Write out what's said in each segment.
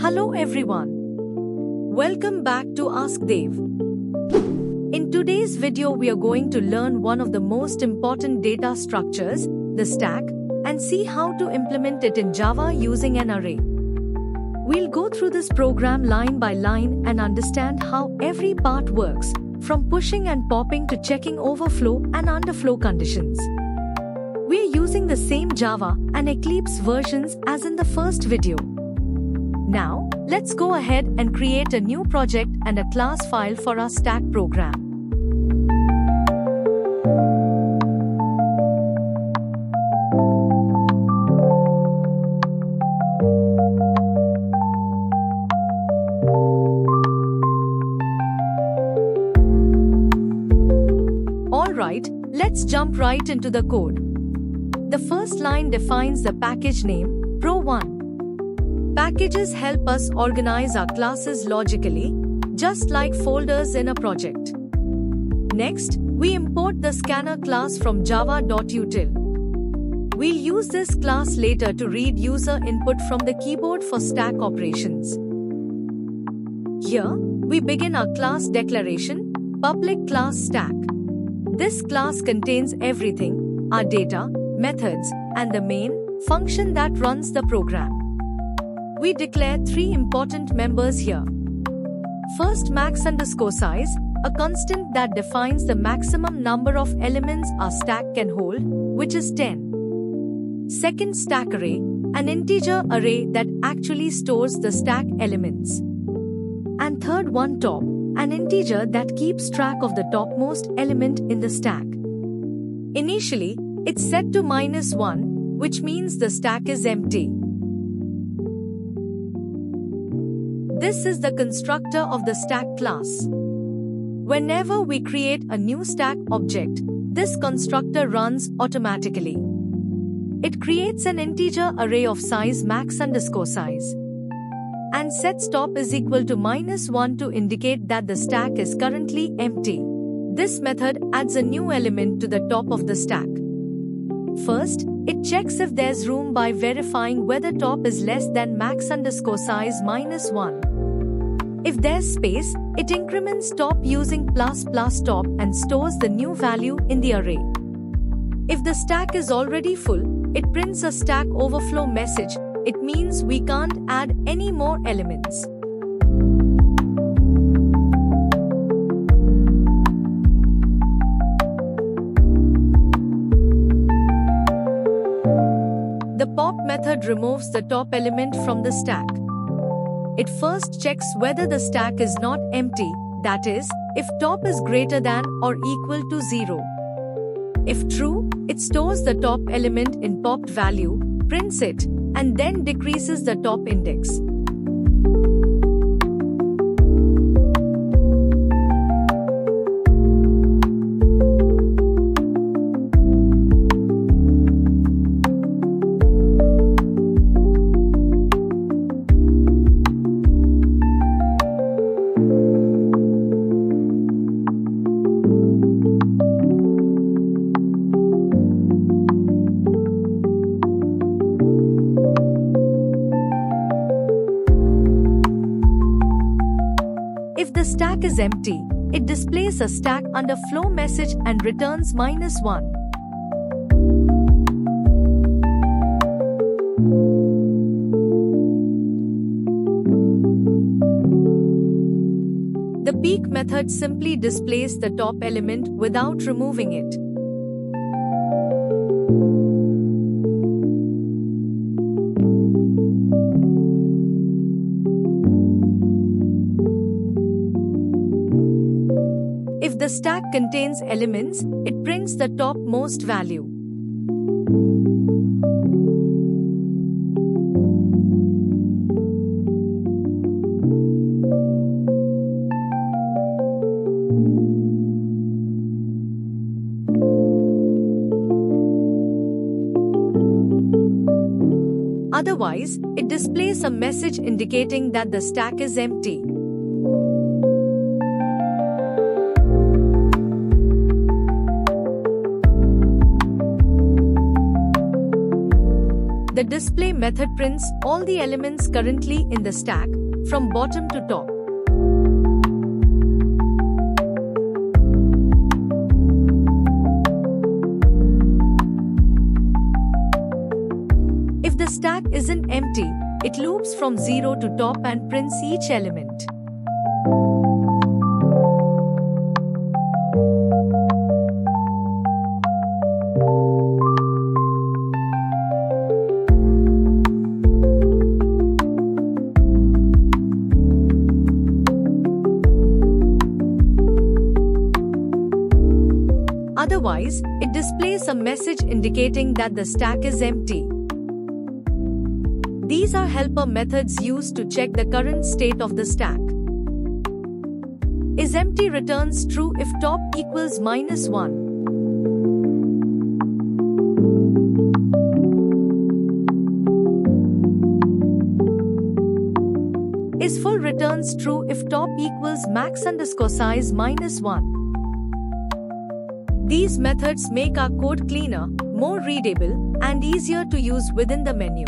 Hello everyone. Welcome back to Ask Dev. In today's video we are going to learn one of the most important data structures, the stack, and see how to implement it in Java using an array. We'll go through this program line by line and understand how every part works, from pushing and popping to checking overflow and underflow conditions. We're using the same Java and Eclipse versions as in the first video. Now, let's go ahead and create a new project and a class file for our stack program. Alright, let's jump right into the code. The first line defines the package name, Pro1. Packages help us organize our classes logically, just like folders in a project. Next, we import the scanner class from java.util. We'll use this class later to read user input from the keyboard for stack operations. Here, we begin our class declaration, public class stack. This class contains everything, our data, methods, and the main function that runs the program. We declare three important members here. First, max_size, a constant that defines the maximum number of elements our stack can hold, which is 10. Second, stack array, an integer array that actually stores the stack elements. And third one, top, an integer that keeps track of the topmost element in the stack. Initially, it's set to -1, which means the stack is empty. This is the constructor of the stack class. Whenever we create a new stack object, this constructor runs automatically. It creates an integer array of size max_size and sets top is equal to -1 to indicate that the stack is currently empty. This method adds a new element to the top of the stack. First, it checks if there's room by verifying whether top is less than max_size -1. If there's space, it increments top using ++top and stores the new value in the array. If the stack is already full, it prints a stack overflow message. It means we can't add any more elements. The pop method removes the top element from the stack. It first checks whether the stack is not empty, that is, if top is greater than or equal to 0. If true, it stores the top element in popped value, prints it, and then decreases the top index. If the stack is empty, it displays a stack underflow message and returns -1. The peek method simply displays the top element without removing it. If the stack contains elements, it prints the topmost value. Otherwise, it displays a message indicating that the stack is empty. The display method prints all the elements currently in the stack, from bottom to top. If the stack isn't empty, it loops from 0 to top and prints each element. Otherwise, it displays a message indicating that the stack is empty. These are helper methods used to check the current state of the stack. Is empty returns true if top equals -1. Is full returns true if top equals max_size -1. These methods make our code cleaner, more readable, and easier to use within the menu.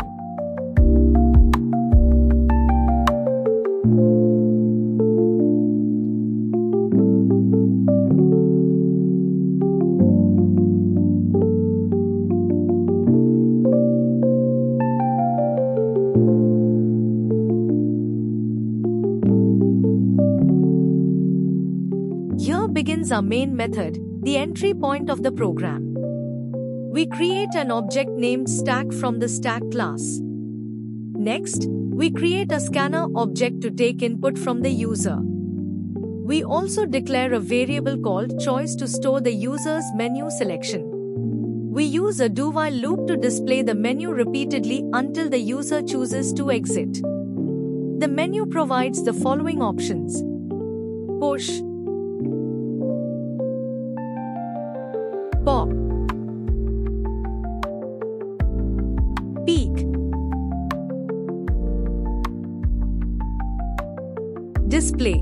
Here begins our main method, the entry point of the program. We create an object named stack from the stack class. Next, we create a scanner object to take input from the user. We also declare a variable called choice to store the user's menu selection. We use a do-while loop to display the menu repeatedly until the user chooses to exit. The menu provides the following options: push, pop, peek, display,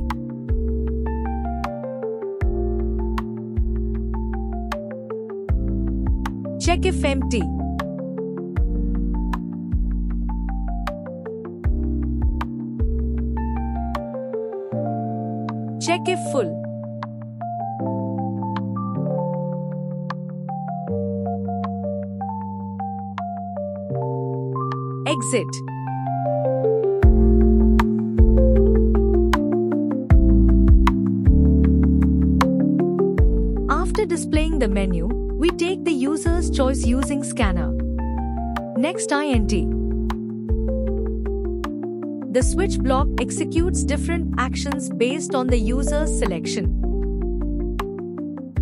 check if empty, check if full, exit. After displaying the menu, we take the user's choice using scanner. Next, int. The switch block executes different actions based on the user's selection.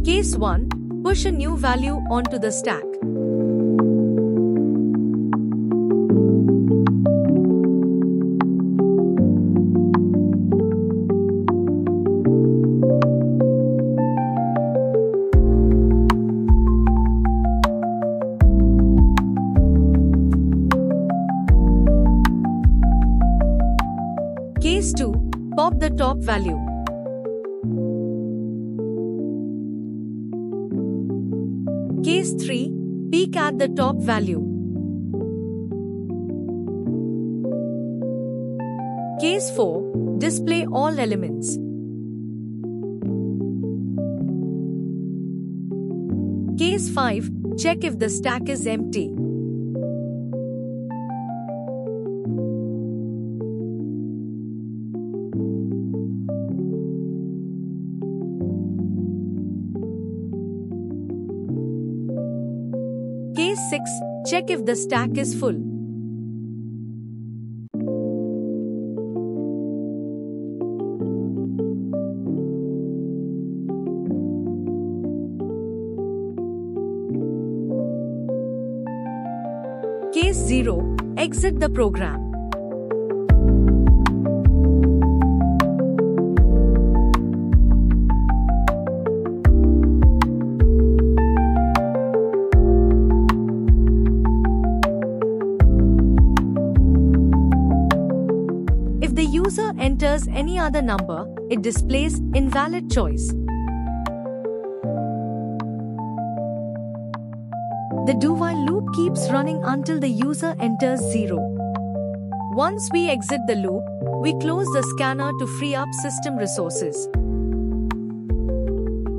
Case 1. Push a new value onto the stack. Case 2. Pop the top value. Case 3. Peek at the top value. Case 4. Display all elements. Case 5. Check if the stack is empty. Case 6. Check if the stack is full. Case 0. Exit the program. If the user enters any other number, it displays invalid choice. The do-while loop keeps running until the user enters 0. Once we exit the loop, we close the scanner to free up system resources.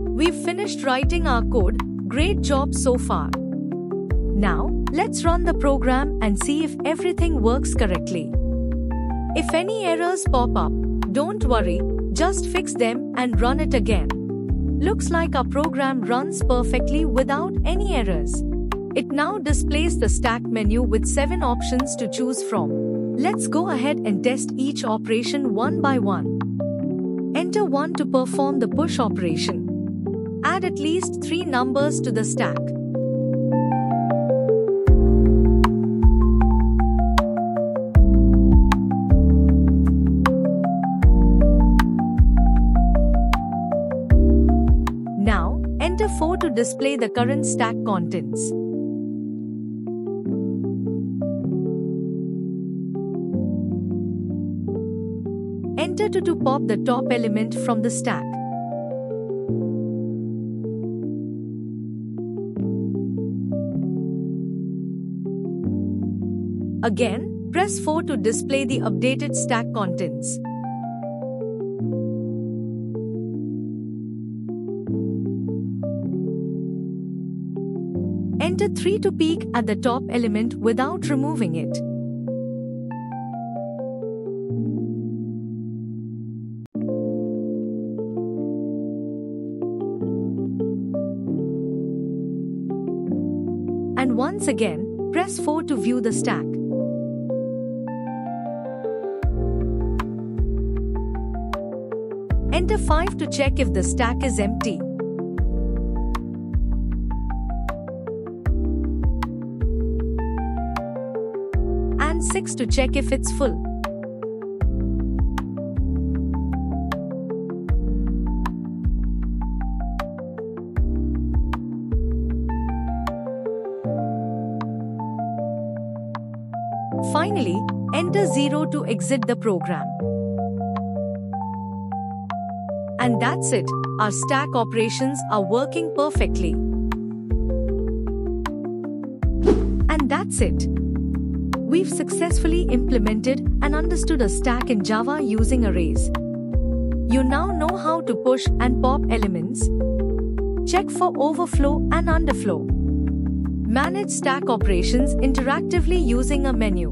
We've finished writing our code. Great job so far. Now, let's run the program and see if everything works correctly. If any errors pop up, don't worry, just fix them and run it again. Looks like our program runs perfectly without any errors. It now displays the stack menu with 7 options to choose from. Let's go ahead and test each operation one by one. Enter 1 to perform the push operation. Add at least 3 numbers to the stack. Now, enter 4 to display the current stack contents. Enter 2 to pop the top element from the stack. Again, press 4 to display the updated stack contents. Enter 3 to peek at the top element without removing it. And once again, press 4 to view the stack. Enter 5 to check if the stack is empty. And 6 to check if it's full. Finally, enter 0 to exit the program. And that's it, our stack operations are working perfectly. And that's it. We've successfully implemented and understood a stack in Java using arrays. You now know how to push and pop elements, check for overflow and underflow, manage stack operations interactively using a menu.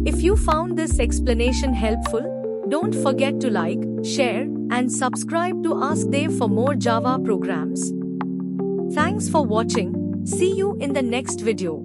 If you found this explanation helpful, don't forget to like, share, and subscribe to Ask Dev for more Java programs. Thanks for watching. See you in the next video.